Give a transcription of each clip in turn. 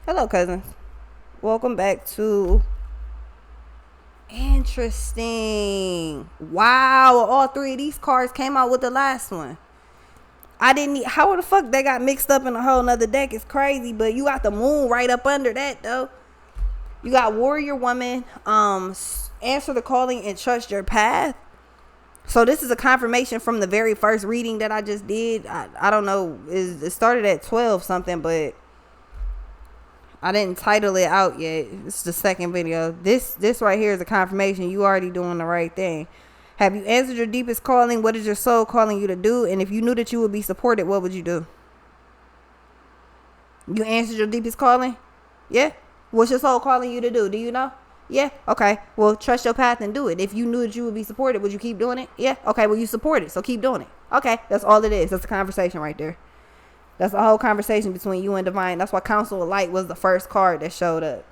Hello, cousins. Welcome back to Interesting. Wow, all three of these cards came out with the last one. I didn't need, how the fuck they got mixed up in a whole nother deck? It's crazy, but you got the moon right up under that though. You got Warrior Woman, answer the calling and trust your path. So this is a confirmation from the very first reading that I just did. I don't know, it started at 12 something, but I didn't title it out yet. It's the second video. This right here is a confirmation you already doing the right thing. Have you answered your deepest calling? What is your soul calling you to do? And if you knew that you would be supported, what would you do? You answered your deepest calling? Yeah? What's your soul calling you to do? Do you know? Yeah? Okay. Well, trust your path and do it. If you knew that you would be supported, would you keep doing it? Yeah? Okay. Well, you support it, so keep doing it. Okay. That's all it is. That's a conversation right there. That's the whole conversation between you and Divine. That's why Council of Light was the first card that showed up.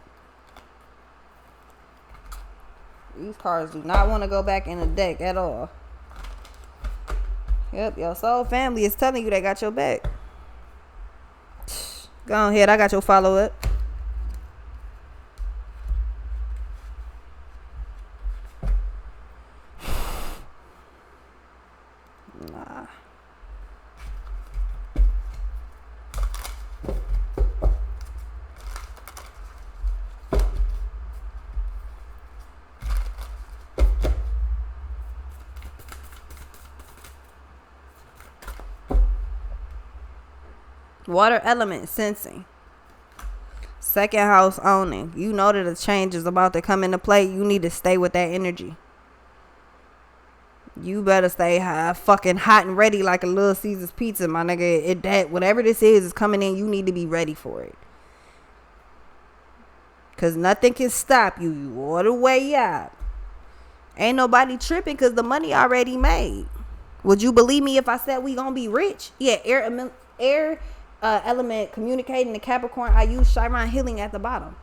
These cards do not want to go back in the deck at all. Yep, your soul family is telling you they got your back. Go ahead, I got your follow-up. Nah. Water element sensing. Second house owning. You know that a change is about to come into play. You need to stay with that energy. You better stay fucking hot and ready like a Little Caesar's pizza, my nigga. That whatever this is coming in, you need to be ready for it. Cause nothing can stop you. You all the way up. Ain't nobody tripping cause the money already made. Would you believe me if I said we gonna be rich? Yeah, air element communicating to Capricorn. I use Chiron healing at the bottom.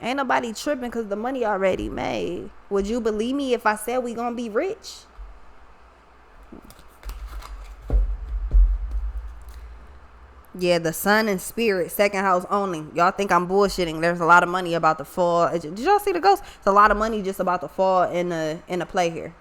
Ain't nobody tripping because the money already made. Would you believe me if I said we gonna be rich? Yeah, the sun and spirit, second house only. Y'all think I'm bullshitting. There's a lot of money about to fall. Did y'all see the ghost? It's a lot of money just about to fall in the play here.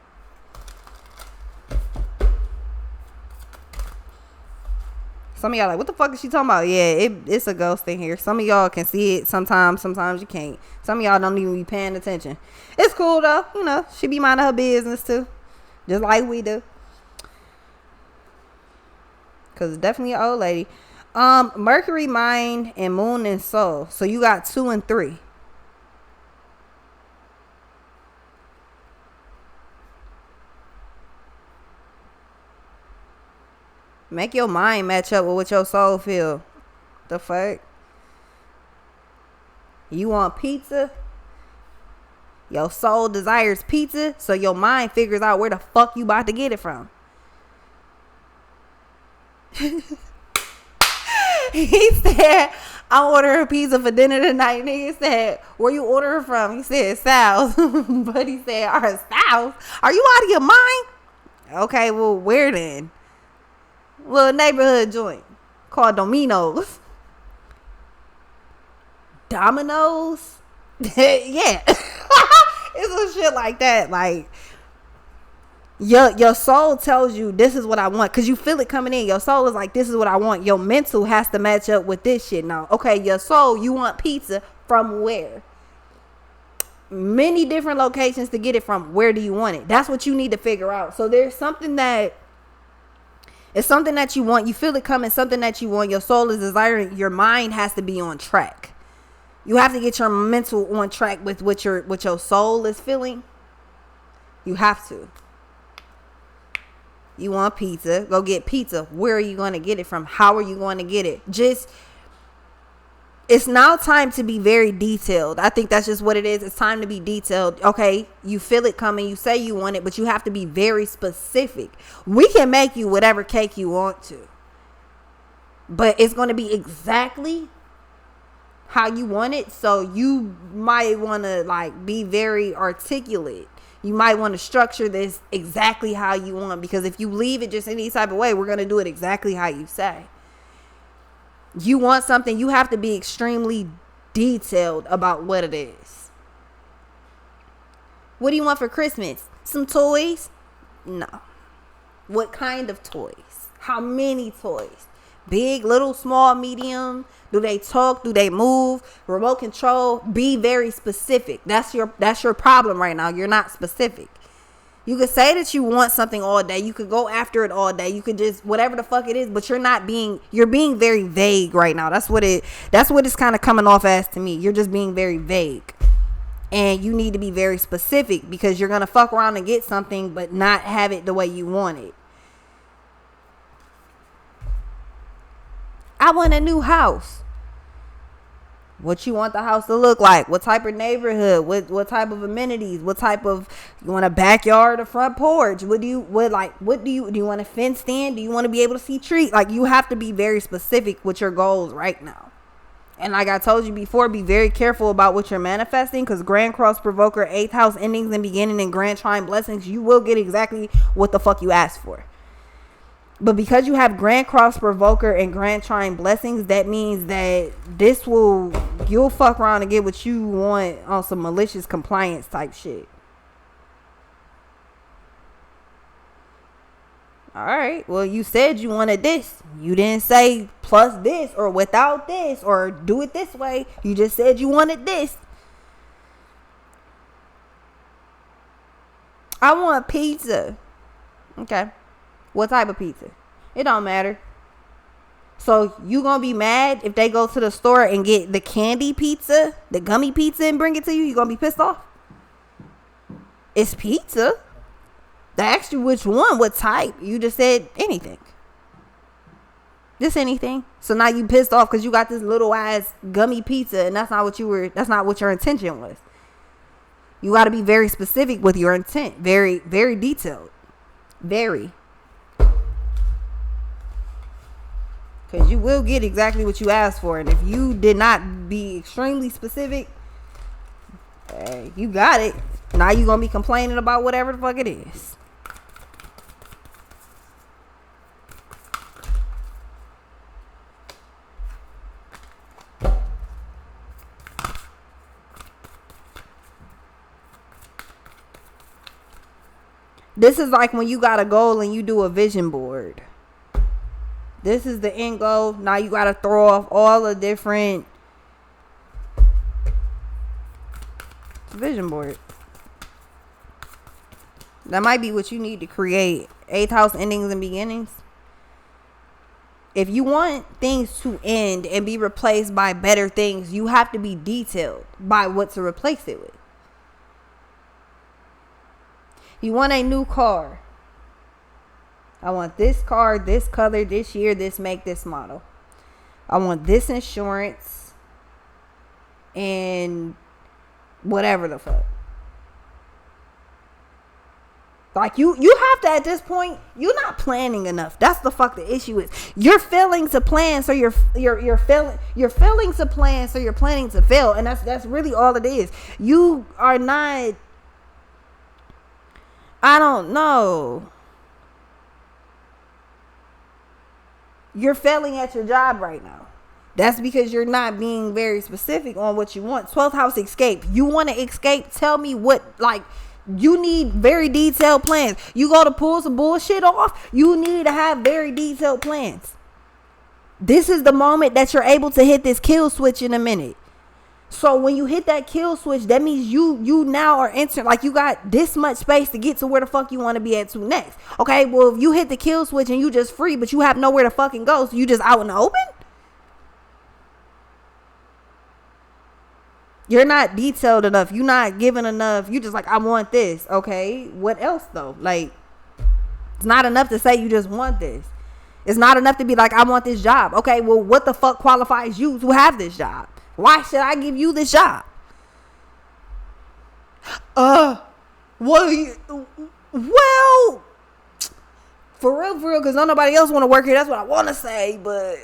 Some of y'all like, what the fuck is she talking about? Yeah, it's a ghost in here. Some of y'all can see it sometimes you can't. Some of y'all don't even be paying attention. It's cool though, you know, she be minding her business too, just like we do. Cause it's definitely an old lady. Mercury, mind, and moon and soul. So you got 2 and 3. Make your mind match up with what your soul feel. The fuck? You want pizza? Your soul desires pizza, so your mind figures out where the fuck you about to get it from. He said, I'm ordering pizza for dinner tonight. Nigga said, where you ordering from? He said, Sal's. But he said, Sal's? Are you out of your mind? Okay, well, where then? Little neighborhood joint called Domino's. Domino's? Yeah. It's some shit like that. Like, your soul tells you this is what I want. Because you feel it coming in. Your soul is like, this is what I want. Your mental has to match up with this shit now. Okay, your soul, you want pizza from where? Many different locations to get it from. Where do you want it? That's what you need to figure out. So there's something that it's something that you want. You feel it coming, something that you want. Your soul is desiring. Your mind has to be on track. You have to get your mental on track with what your soul is feeling. You have to. You want pizza. Go get pizza. Where are you going to get it from? How are you going to get it? It's now time to be very detailed. I think that's just what it is. It's time to be detailed. Okay, you feel it coming. You say you want it, but you have to be very specific. We can make you whatever cake you want to, but it's going to be exactly how you want it. So you might want to like be very articulate. You might want to structure this exactly how you want, because if you leave it just any type of way, we're going to do it exactly how you say. You want something, you have to be extremely detailed about what it is. What do you want for Christmas? Some toys? No. What kind of toys? How many toys? Big, little, small, medium? Do they talk? Do they move? Remote control? Be very specific. That's your problem right now. You're not specific. You could say that you want something all day. You could go after it all day. You could just whatever the fuck it is, but you're being very vague right now. That's what it's kind of coming off as to me. You're just being very vague. And you need to be very specific, because you're going to fuck around and get something but not have it the way you want it. I want a new house. What you want the house to look like? What type of neighborhood? What type of amenities? What type of, you want a backyard or front porch? Do you want it fenced in? Do you want to be able to see trees? Like, you have to be very specific with your goals right now. And like I told you before, be very careful about what you're manifesting, because Grand Cross Provoker, 8th house, endings and beginning, and Grand Trine blessings, you will get exactly what the fuck you asked for. But because you have Grand Cross Provoker and Grand Trine blessings, that means that you'll fuck around and get what you want on some malicious compliance type shit. All right. Well, you said you wanted this. You didn't say plus this or without this or do it this way. You just said you wanted this. I want pizza. Okay. What type of pizza? It don't matter. So you gonna be mad if they go to the store and get the candy pizza, the gummy pizza, and bring it to you? You gonna be pissed off? It's pizza. They asked you which one, what type. You just said anything. Just anything. So now you pissed off because you got this little ass gummy pizza, and that's not what your intention was. You got to be very specific with your intent. Very, very detailed. Very. Because you will get exactly what you asked for. And if you did not be extremely specific, you got it. Now you're going to be complaining about whatever the fuck it is. This is like when you got a goal and you do a vision board. This is the end goal. Now you got to throw off all the different vision board. That might be what you need to create. 8th house, endings and beginnings. If you want things to end and be replaced by better things, you have to be detailed by what to replace it with. You want a new car. I want this car, this color, this year, this make, this model. I want this insurance and whatever the fuck. Like you have to, at this point, you're not planning enough. That's the fuck the issue is. You're failing to plan, so you're failing to plan, so you're planning to fail, and that's really all it is. You are not. I don't know. You're failing at your job right now. That's because you're not being very specific on what you want. 12th house, escape. You want to escape? Tell me what, like, you need very detailed plans. You go to pull some bullshit off, you need to have very detailed plans. This is the moment that you're able to hit this kill switch in a minute. So when you hit that kill switch, that means you now are entering, like, you got this much space to get to where the fuck you want to be at to next. Okay, well, if you hit the kill switch and you just free, but you have nowhere to fucking go, so you just out in the open? You're not detailed enough. You're not giving enough. You just like, I want this. Okay, what else though? Like, it's not enough to say you just want this. It's not enough to be like, I want this job. Okay, well, what the fuck qualifies you to have this job? Why should I give you this job? Well, for real, because nobody else want to work here. That's what I want to say. But,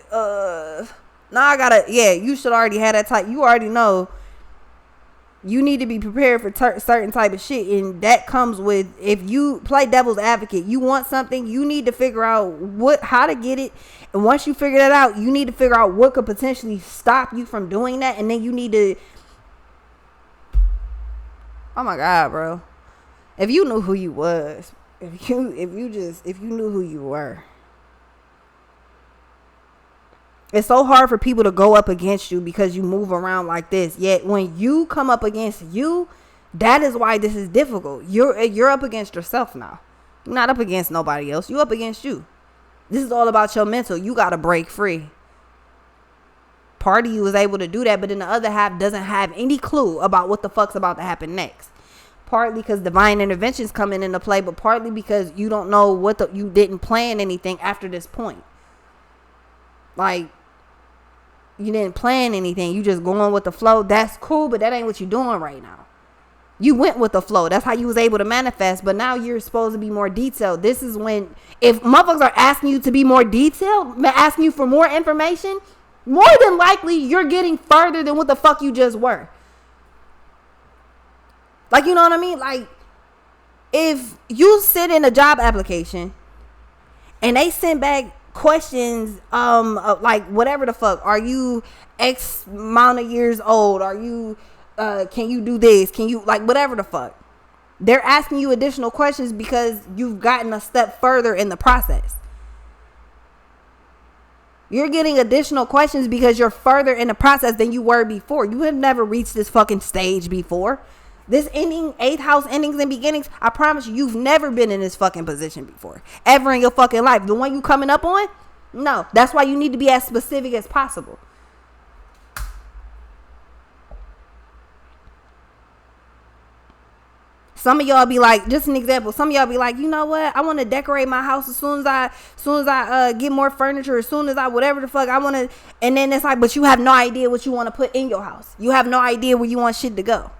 now I gotta, yeah, you should already have that type. You already know You need to be prepared for certain type of shit, and that comes with, if you play devil's advocate, you want something, you need to figure out how to get it, and once you figure that out, you need to figure out what could potentially stop you from doing that, and then you need to, oh my God, bro, if you knew who you was, if you knew who you were. It's so hard for people to go up against you because you move around like this. Yet when you come up against you, that is why this is difficult. You're up against yourself now. You're not up against nobody else. You up against you. This is all about your mental. You got to break free. Part of you is able to do that, but then the other half doesn't have any clue about what the fuck's about to happen next. Partly because divine intervention's coming into play, but partly because you don't know you didn't plan anything after this point. Like, you didn't plan anything. You just going with the flow. That's cool, but that ain't what you're doing right now. You went with the flow. That's how you was able to manifest. But now you're supposed to be more detailed. This is when, if motherfuckers are asking you to be more detailed, asking you for more information, more than likely you're getting further than what the fuck you just were. Like, you know what I mean? Like, if you sit in a job application and they send back questions, like whatever the fuck, are you X amount of years old, are you can you do this, can you, like, whatever the fuck, they're asking you additional questions because you've gotten a step further in the process. You're getting additional questions because you're further in the process than you were before. You have never reached this fucking stage before. This ending, 8th house endings and beginnings, I promise you, you've never been in this fucking position before. Ever in your fucking life. The one you coming up on? No. That's why you need to be as specific as possible. Some of y'all be like, just an example, some of y'all be like, you know what? I want to decorate my house as soon as I get more furniture, as soon as I, whatever the fuck I want to. And then it's like, but you have no idea what you want to put in your house. You have no idea where you want shit to go.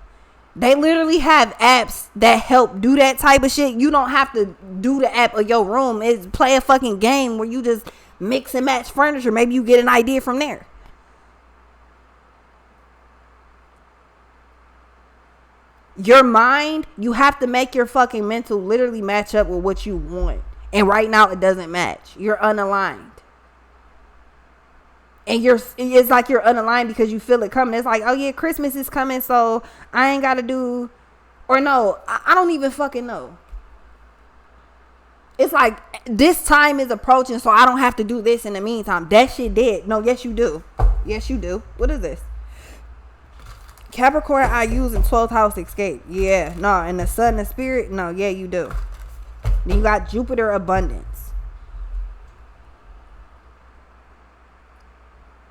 They literally have apps that help do that type of shit. You don't have to do the app of your room. It's play a fucking game where you just mix and match furniture. Maybe you get an idea from there. Your mind, you have to make your fucking mental literally match up with what you want. And right now it doesn't match. You're unaligned. And it's like you're unaligned because you feel it coming. It's like, oh yeah, Christmas is coming, so I ain't got to do, or no, I don't even fucking know. It's like, this time is approaching, so I don't have to do this in the meantime. That shit dead. No, yes you do. Yes you do. What is this? Capricorn I use in 12th house escape. Yeah, no. And the sun and spirit, no, yeah you do. Then you got Jupiter abundance.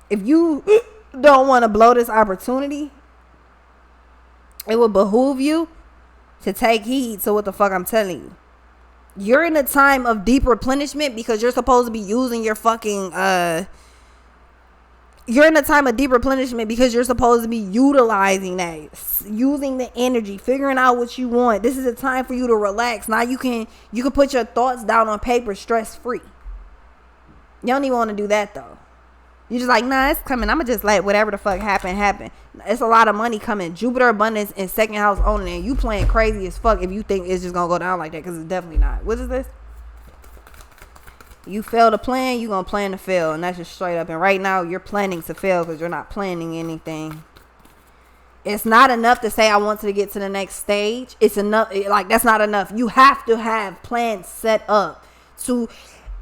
If you don't want to blow this opportunity, it will behoove you to take heed to what the fuck I'm telling you. You're in a time of deep replenishment because you're supposed to be using your fucking, you're in a time of deep replenishment because you're supposed to be utilizing that, using the energy, figuring out what you want. This is a time for you to relax. Now you can put your thoughts down on paper stress free. You don't even want to do that though. You're just like, nah, it's coming. I'm going to just let whatever the fuck happen. It's a lot of money coming. Jupiter abundance in 2nd house owning, and you playing crazy as fuck if you think it's just going to go down like that, because it's definitely not. What is this? You fail to plan, you going to plan to fail, and that's just straight up. And right now, you're planning to fail because you're not planning anything. It's not enough to say I want to get to the next stage. It's enough. Like, that's not enough. You have to have plans set up to...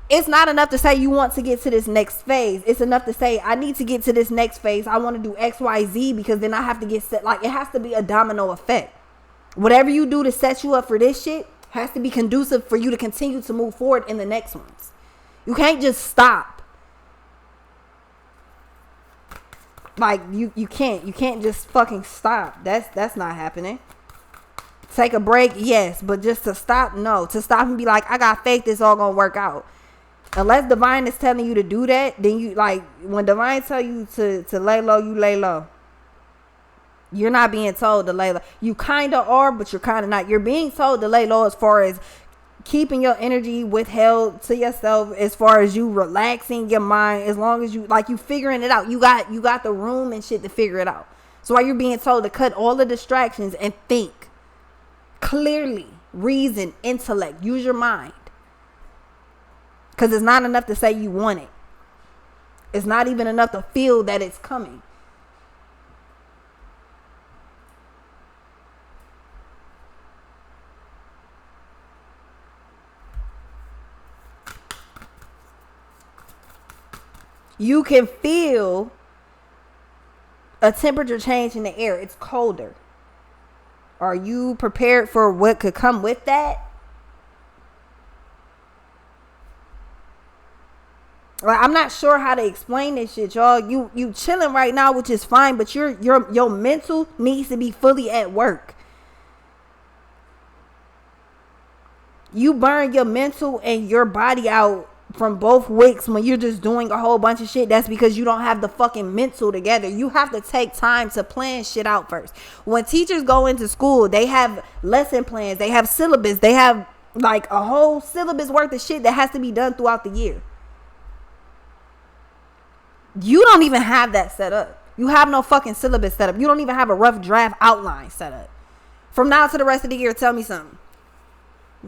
It's not enough to say you want to get to this next phase. It's enough to say I need to get to this next phase. I want to do X, Y, Z, because then I have to get set. Like, it has to be a domino effect. Whatever you do to set you up for this shit has to be conducive for you to continue to move forward in the next ones. You can't just stop. Like, you can't just fucking stop. That's not happening. Take a break, yes, but just to stop, no. To stop and be like, I got faith, it's all gonna work out. Unless divine is telling you to do that, then you, like, when divine tell you to lay low, you lay low. You're not being told to lay low. You kind of are, but you're kind of not. You're being told to lay low as far as keeping your energy withheld to yourself, as far as you relaxing your mind, as long as you, like, you figuring it out. You got the room and shit to figure it out. So why you're being told to cut all the distractions and think clearly, reason, intellect, use your mind. Because it's not enough to say you want it. It's not even enough to feel that it's coming. You can feel a temperature change in the air. It's colder. Are you prepared for what could come with that? Like, I'm not sure how to explain this shit, y'all. You chilling right now, which is fine, but your mental needs to be fully at work. You burn your mental and your body out from both wicks when you're just doing a whole bunch of shit. That's because you don't have the fucking mental together. You have to take time to plan shit out first. When teachers go into school, they have lesson plans, they have syllabus, they have like a whole syllabus worth of shit that has to be done throughout the year. You don't even have that set up. You have no fucking syllabus set up. You don't even have a rough draft outline set up. From now to the rest of the year, tell me something.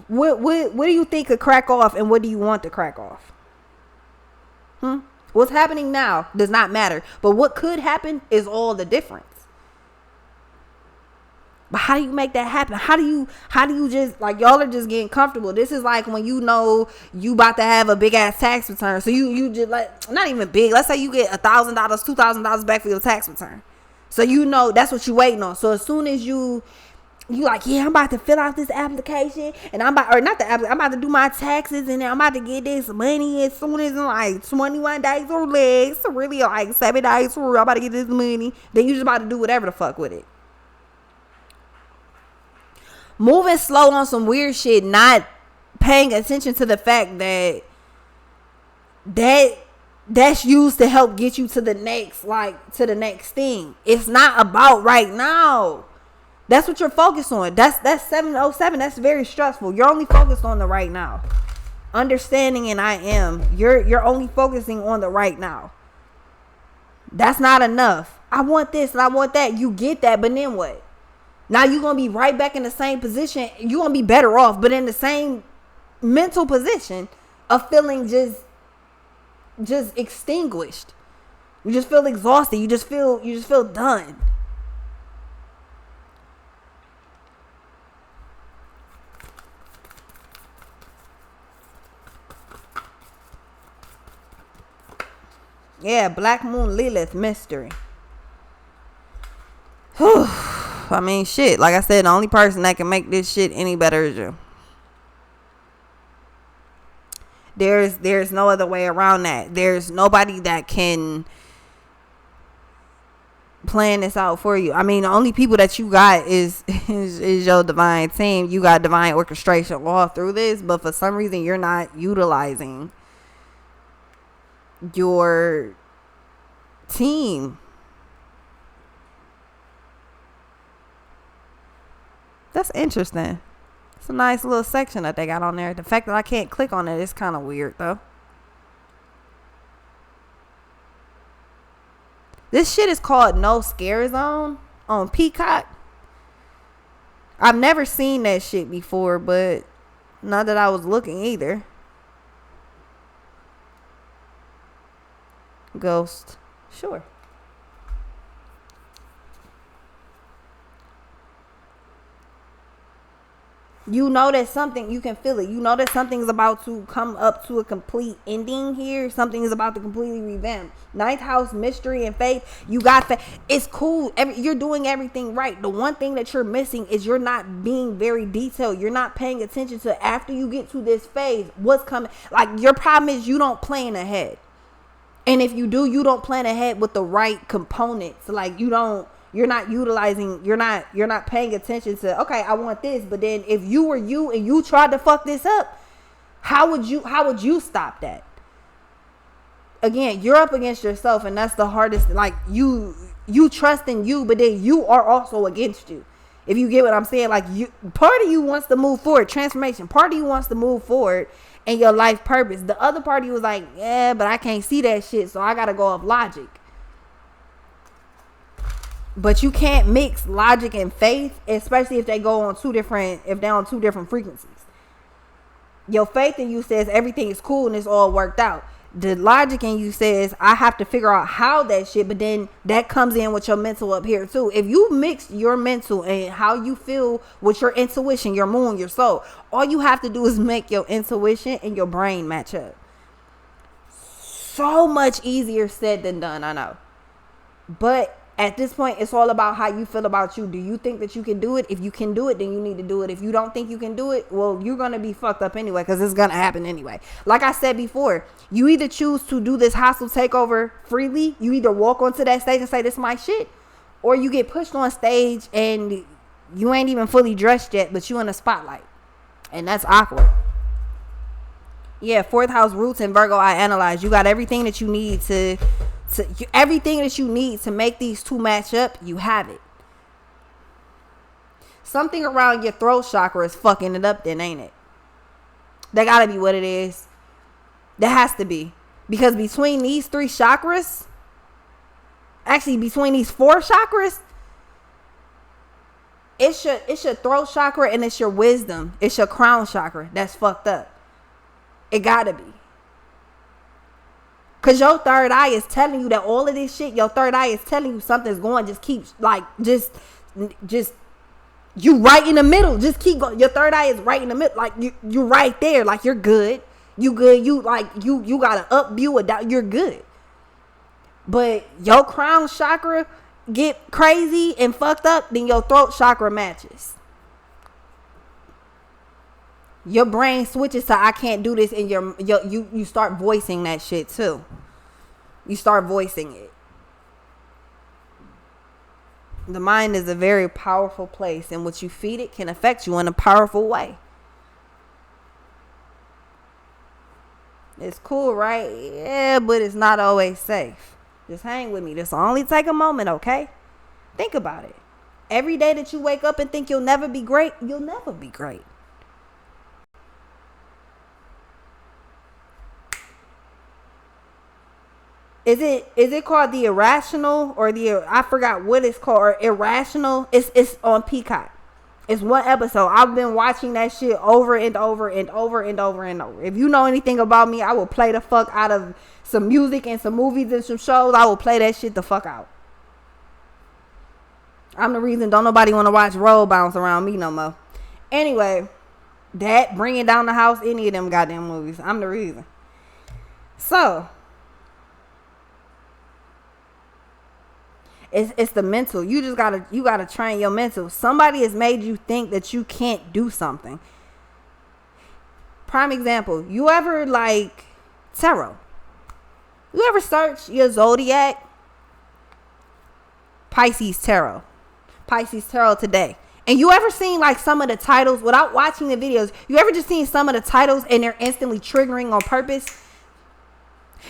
What do you think could crack off, and what do you want to crack off? What's happening now does not matter. But what could happen is all the difference. But how do you make that happen? How do you just, like, y'all are just getting comfortable. This is like when you know you about to have a big ass tax return. So you just, like, not even big. Let's say you get $1,000, $2,000 back for your tax return. So you know that's what you waiting on. So as soon as you like, yeah, I'm about to fill out this application, and I'm about to do my taxes, and then I'm about to get this money as soon as like 21 days or less. So really like 7 days for real, I'm about to get this money. Then you just about to do whatever the fuck with it. Moving slow on some weird shit, not paying attention to the fact that's used to help get you to the next thing. It's not about right now. That's what you're focused on. That's 707. That's very stressful. You're only focused on the right now. Understanding and I am. You're only focusing on the right now. That's not enough. I want this and I want that. You get that, but then what? Now you're going to be right back in the same position. You're going to be better off, but in the same mental position of feeling just extinguished. You just feel exhausted. You just feel done. Yeah, Black Moon Lilith mystery. Whew. I mean, shit. Like I said, the only person that can make this shit any better is you. There's no other way around that. There's nobody that can plan this out for you. I mean, the only people that you got is your divine team. You got divine orchestration all through this, but for some reason you're not utilizing your team. That's interesting. It's a nice little section that they got on there. The fact that I can't click on it is kind of weird though. This shit is called No Scare Zone on Peacock. I've never seen that shit before, but not that I was looking either. Ghost. Sure. You know that something, you can feel it. You know that something's about to come up to a complete ending here. Something is about to completely revamp. Ninth house, mystery and faith. You got that. It's cool. You're doing everything right. The one thing that you're missing is you're not being very detailed. You're not paying attention to after you get to this phase, what's coming. Like, your problem is you don't plan ahead. And if you do, you don't plan ahead with the right components. Like, you're not utilizing, you're not paying attention to, okay, I want this, but then if you were you and you tried to fuck this up, how would you stop that? Again, you're up against yourself, and that's the hardest. Like, you trust in you, but then you are also against you. If you get what I'm saying, like, part of you wants to move forward, transformation. Part of you wants to move forward and your life purpose. The other party was like, yeah, but I can't see that shit, so I gotta go off logic. But you can't mix logic and faith, especially if they go on if they're on two different frequencies. Your faith in you says everything is cool and it's all worked out. The logic in you says I have to figure out how that shit, but then that comes in with your mental up here too. If you mix your mental and how you feel with your intuition, your moon, your soul, all you have to do is make your intuition and your brain match up. So much easier said than done, I know. But at this point, it's all about how you feel about you. Do you think that you can do it? If you can do it, then you need to do it. If you don't think you can do it, well, you're going to be fucked up anyway, because it's going to happen anyway. Like I said before, you either choose to do this hostile takeover freely. You either walk onto that stage and say, this is my shit, or you get pushed on stage and you ain't even fully dressed yet, but you in the spotlight. And that's awkward. Yeah, 4th house roots in Virgo, I analyzed. You got everything that you need everything that you need to make these two match up. You have it. Something around your throat chakra is fucking it up then, ain't it? That gotta be what it is. That has to be. Because between these 3 chakras, actually between these 4 chakras, it's your throat chakra and it's your wisdom. It's your crown chakra that's fucked up. It gotta be. Because your third eye is telling you that all of this shit, your third eye is telling you something's going. Just keep, like, just, you right in the middle. Just keep going. Your third eye is right in the middle. Like, you right there. Like, you're good. You good. You, like, you got an up view, a down. You're good. But your crown chakra get crazy and fucked up, then your throat chakra matches. Your brain switches to I can't do this, and you start voicing that shit too. You start voicing it. The mind is a very powerful place, and what you feed it can affect you in a powerful way. It's cool, right? Yeah, but it's not always safe. Just hang with me. This will only take a moment, okay? Think about it. Every day that you wake up and think you'll never be great, you'll never be great. Is it called the irrational or I forgot what it's called, or irrational? It's on Peacock. It's one episode. I've been watching that shit over and over and over and over and over. If you know anything about me, I will play the fuck out of some music and some movies and some shows. I will play that shit the fuck out. I'm the reason don't nobody want to watch Roll Bounce around me no more. Anyway, that Bringing Down the House, any of them goddamn movies. I'm the reason. So It's the mental. You just gotta train your mental. Somebody has made you think that you can't do something. Prime example, you ever like tarot? You ever search your zodiac? Pisces tarot today. And you ever seen like some of the titles without watching the videos? You ever just seen some of the titles and they're instantly triggering on purpose?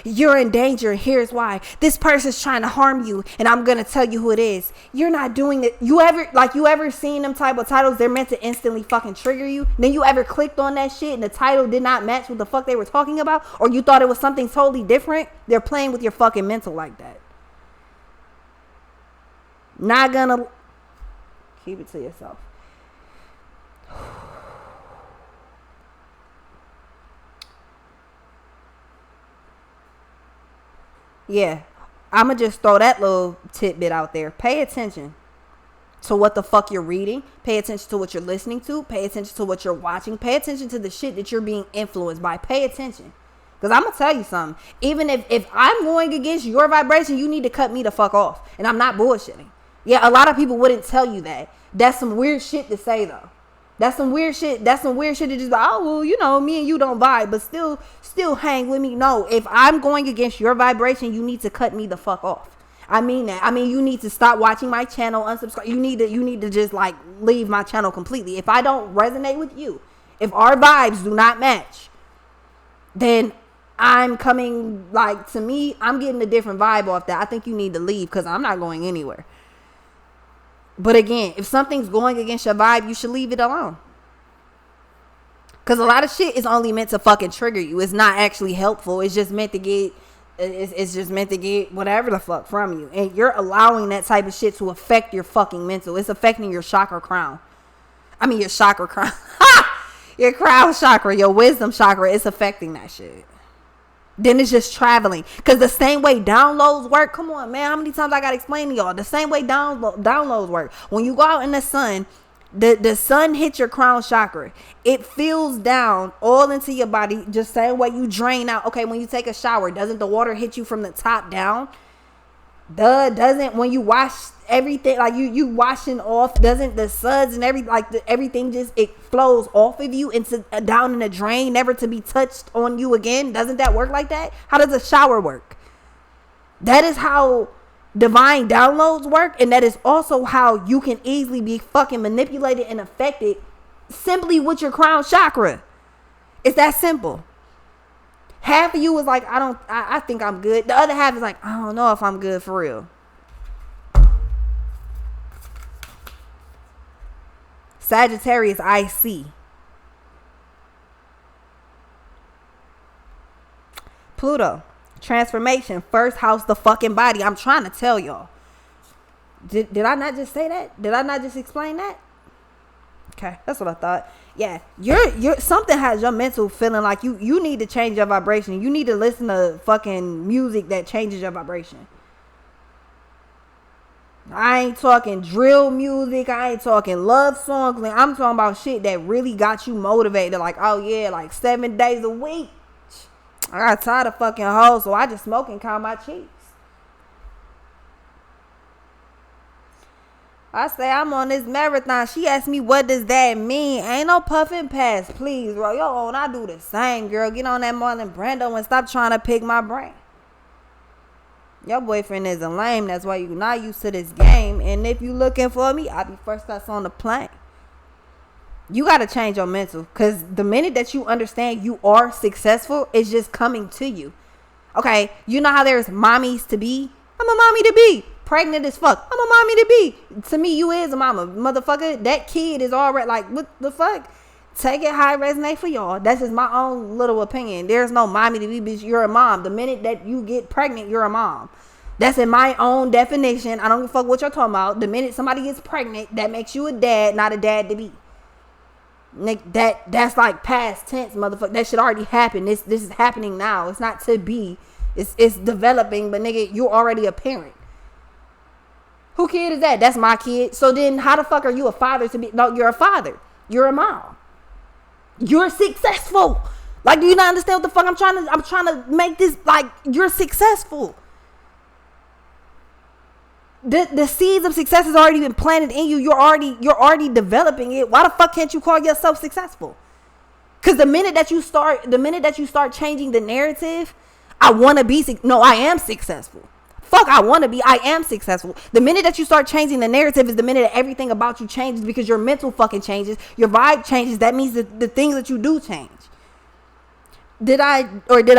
You're in danger. Here's why. This person's trying to harm you, and I'm gonna tell you who it is. You're not doing it. You ever seen them type of titles? They're meant to instantly fucking trigger you. Then you ever clicked on that shit and the title did not match what the fuck they were talking about, or you thought it was something totally different? They're playing with your fucking mental like that. Not gonna keep it to yourself. Yeah, I'ma just throw that little tidbit out there. Pay attention to what the fuck you're reading. Pay attention to what you're listening to. Pay attention to what you're watching. Pay attention to the shit that you're being influenced by. Pay attention. Because I'm going to tell you something. Even if I'm going against your vibration, you need to cut me the fuck off. And I'm not bullshitting. Yeah, a lot of people wouldn't tell you that. That's some weird shit to say, though. That's some weird shit. That's some weird shit to just, oh, well, you know, me and you don't vibe, but still hang with me. No, if I'm going against your vibration, you need to cut me the fuck off. I mean that. I mean, you need to stop watching my channel, unsubscribe. You need to just like leave my channel completely. If I don't resonate with you, if our vibes do not match, then I'm coming, like, to me, I'm getting a different vibe off that. I think you need to leave because I'm not going anywhere. But again, if something's going against your vibe, you should leave it alone. Because a lot of shit is only meant to fucking trigger you. It's not actually helpful. It's just meant to get It's just meant to get whatever the fuck from you. And you're allowing that type of shit to affect your fucking mental. It's affecting your chakra crown. I mean, your chakra crown. Your crown chakra, your wisdom chakra, it's affecting that shit. Then it's just traveling. Because the same way downloads work, come on, man. How many times I got to explain to y'all? The same way downloads work. When you go out in the sun, the sun hits your crown chakra. It fills down all into your body, just same way you drain out. Okay, when you take a shower, doesn't the water hit you from the top down? Doesn't when you wash everything, like you washing off, doesn't the suds and everything just, it flows off of you into down in the drain, never to be touched on you again? Doesn't that work like that? How does a shower work? That is how divine downloads work, and that is also how you can easily be fucking manipulated and affected simply with your crown chakra. It's that simple. Half of you is like, I think I'm good. The other half is like, I don't know if I'm good for real. Sagittarius, I see. Pluto, transformation, first house, the fucking body. I'm trying to tell y'all. Did I not just say that? Did I not just explain that? Okay, that's what I thought. Yeah, you're something has your mental feeling like you need to change your vibration. You need to listen to fucking music that changes your vibration. I ain't talking drill music. I ain't talking love songs. I'm talking about shit that really got you motivated. Like, oh yeah, like 7 days a week. I got tired of fucking hoes, so I just smoke and calm my cheeks. I say I'm on this marathon. She asked me, what does that mean? Ain't no puffing pass, please, bro. Yo, and I do the same, girl. Get on that Marlon Brando and stop trying to pick my brain. Your boyfriend isn't lame. That's why you're not used to this game. And if you looking for me, I'll be first class on the plane. You got to change your mental. Because the minute that you understand you are successful, it's just coming to you. Okay, you know how there's mommies to be? I'm a mommy to be. Pregnant as fuck. I'm a mommy to be. To me, you is a mama. Motherfucker, that kid is already like, what the fuck? Take it how it resonate for y'all. That's just my own little opinion. There's no mommy to be, bitch. You're a mom. The minute that you get pregnant, you're a mom. That's in my own definition. I don't give a fuck what you're talking about. The minute somebody gets pregnant, that makes you a dad, not a dad to be. That's like past tense, motherfucker. That shit already happened. This is happening now. It's not to be. It's developing, but nigga, you're already a parent. Who kid is that? That's my kid. So then how the fuck are you a father to be? No, you're a father. You're a mom. You're successful. Like, do you not understand what the fuck I'm trying to make this, like, you're successful. The seeds of success has already been planted in you. You're already developing it. Why the fuck can't you call yourself successful? Because the minute that you start changing the narrative, I am successful. Fuck, I want to be. I am successful. The minute that you start changing the narrative is the minute that everything about you changes, because your mental fucking changes. Your vibe changes. That means that the things that you do change. Did I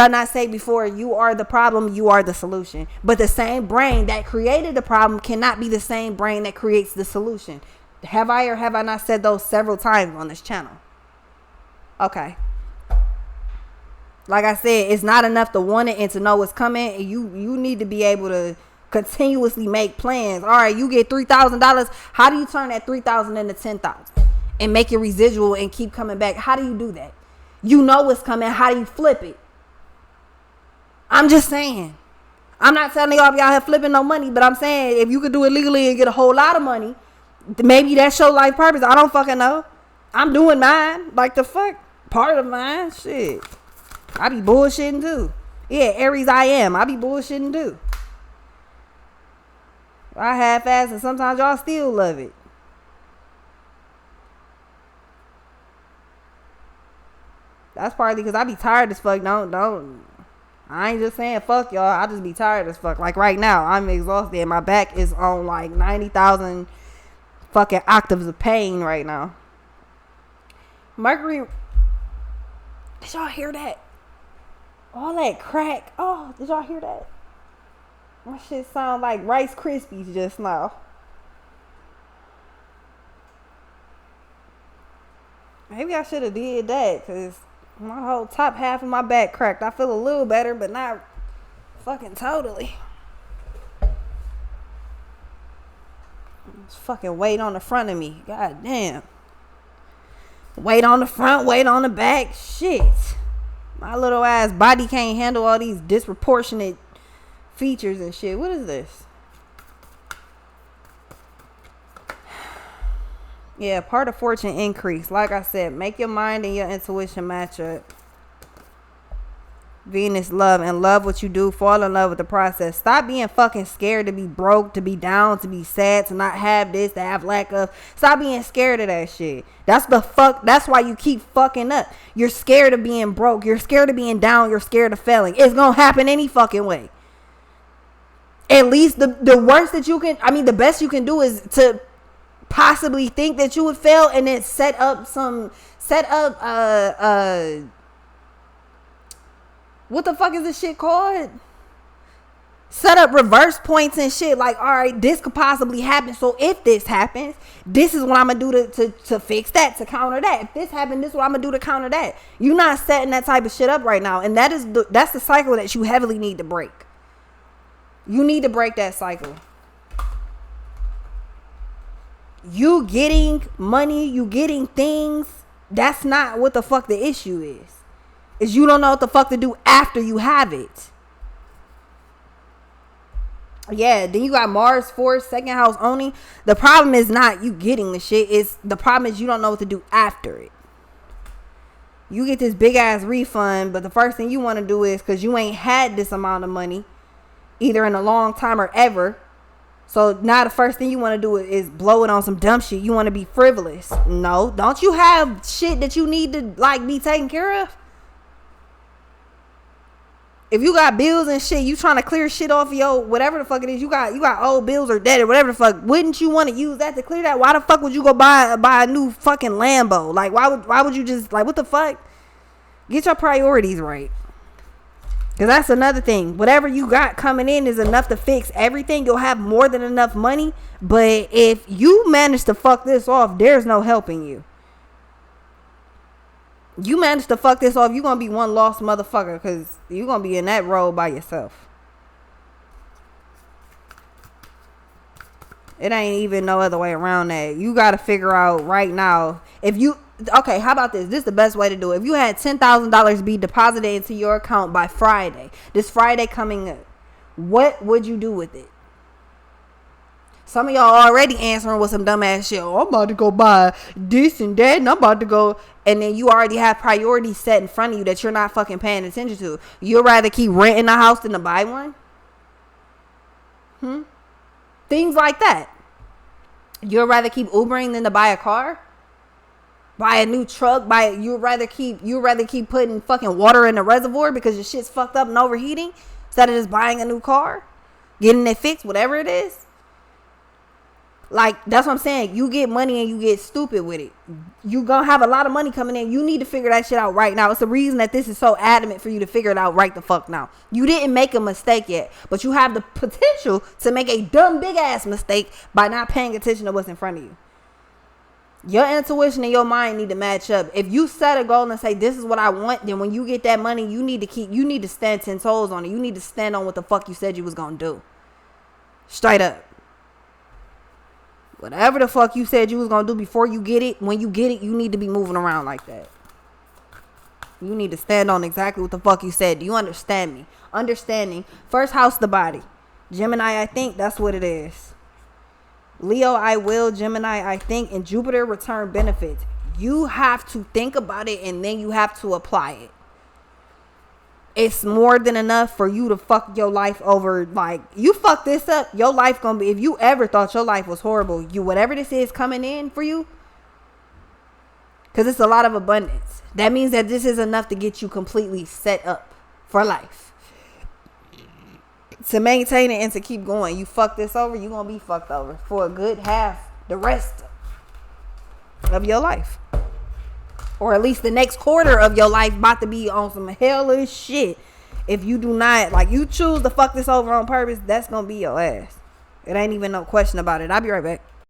not say before, you are the problem, you are the solution? But the same brain that created the problem cannot be the same brain that creates the solution. Have I or have I not said those several times on this channel? Okay. Like I said, it's not enough to want it and to know what's coming. And you need to be able to continuously make plans. All right, you get $3,000. How do you turn that $3,000 into $10,000 and make it residual and keep coming back? How do you do that? You know what's coming. How do you flip it? I'm just saying. I'm not telling y'all be out here flipping no money, but I'm saying if you could do it legally and get a whole lot of money, maybe that's your life purpose. I don't fucking know. I'm doing mine. Like the fuck? Part of mine? Shit. I be bullshitting too. Yeah, Aries I am. I be bullshitting too. I half-ass and sometimes y'all still love it. That's partly because I be tired as fuck. Don't. I ain't just saying fuck y'all. I just be tired as fuck. Like right now, I'm exhausted and my back is on like 90,000 fucking octaves of pain right now. Mercury. Did y'all hear that? All that crack. Oh, did y'all hear that? My shit sound like Rice Krispies just now. Maybe I should have did that because my whole top half of my back cracked. I feel a little better, but not fucking totally. It's fucking weight on the front of me. God damn. Weight on the front, weight on the back. Shit. My little ass body can't handle all these disproportionate features and shit. What is this? Yeah, part of fortune increase. Like I said, make your mind and your intuition match up. Venus, love, and love what you do. Fall in love with the process. Stop being fucking scared to be broke, to be down, to be sad, to not have this, to have lack of. Stop being scared of that shit. That's why you keep fucking up. You're scared of being broke. You're scared of being down. You're scared of failing. It's gonna happen any fucking way. At least the worst that you can, the best you can do is to possibly think that you would fail and then set up what the fuck is this shit called? Set up reverse points and shit. Like, all right, this could possibly happen. So if this happens, this is what I'm gonna do to fix that, to counter that. If this happened, this is what I'm gonna do to counter that. You're not setting that type of shit up right now, and that's the cycle that you heavily need to break. You need to break that cycle. You getting money, you getting things, that's not what the fuck the issue is. Is you don't know what the fuck to do after you have it. Yeah, then you got Mars, Force, second house owning. The problem is not you getting the shit. The problem is you don't know what to do after it. You get this big ass refund, but the first thing you want to do is, because you ain't had this amount of money, either in a long time or ever. So now the first thing you want to do is blow it on some dumb shit. You want to be frivolous. No, don't you have shit that you need to be taken care of? If you got bills and shit, you trying to clear shit off your whatever the fuck it is, you got old bills or debt or whatever the fuck. Wouldn't you want to use that to clear that? Why the fuck would you go buy a new fucking Lambo? Like, why would you just, what the fuck? Get your priorities right. Because that's another thing. Whatever you got coming in is enough to fix everything. You'll have more than enough money. But if you manage to fuck this off, there's no helping you. You manage to fuck this off, you're going to be one lost motherfucker, because you're going to be in that road by yourself. It ain't even no other way around that. You got to figure out right now. Okay, how about this? This is the best way to do it. If you had $10,000 be deposited into your account by Friday, this Friday coming up, what would you do with it? Some of y'all already answering with some dumbass shit. Oh, I'm about to go buy this and that, and I'm about to go. And then you already have priorities set in front of you that you're not fucking paying attention to. You'd rather keep renting a house than to buy one? Things like that. You'd rather keep Ubering than to buy a car? Buy a new truck? You'd rather keep putting fucking water in the reservoir because your shit's fucked up and overheating instead of just buying a new car? Getting it fixed, whatever it is? Like, that's what I'm saying. You get money and you get stupid with it. You gonna have a lot of money coming in. You need to figure that shit out right now. It's the reason that this is so adamant for you to figure it out right the fuck now. You didn't make a mistake yet, but you have the potential to make a dumb big ass mistake by not paying attention to what's in front of you. Your intuition and your mind need to match up. If you set a goal and say, this is what I want, then when you get that money, you need to stand 10 toes on it. You need to stand on what the fuck you said you was gonna do. Straight up. Whatever the fuck you said you was going to do before you get it, when you get it, you need to be moving around like that. You need to stand on exactly what the fuck you said. Do you understand me? Understanding. First house, the body. Gemini, I think that's what it is. Leo, I will. Gemini, I think. And Jupiter, return benefits. You have to think about it and then you have to apply it. It's more than enough for you to fuck your life over. Like, you fuck this up, your life gonna be, if you ever thought your life was horrible, whatever this is coming in for you, because it's a lot of abundance, that means that this is enough to get you completely set up for life, to maintain it and to keep going. You fuck this over, you gonna be fucked over for a good half the rest of your life. Or at least the next quarter of your life about to be on some hellish shit. If you do not, you choose to fuck this over on purpose, that's going to be your ass. It ain't even no question about it. I'll be right back.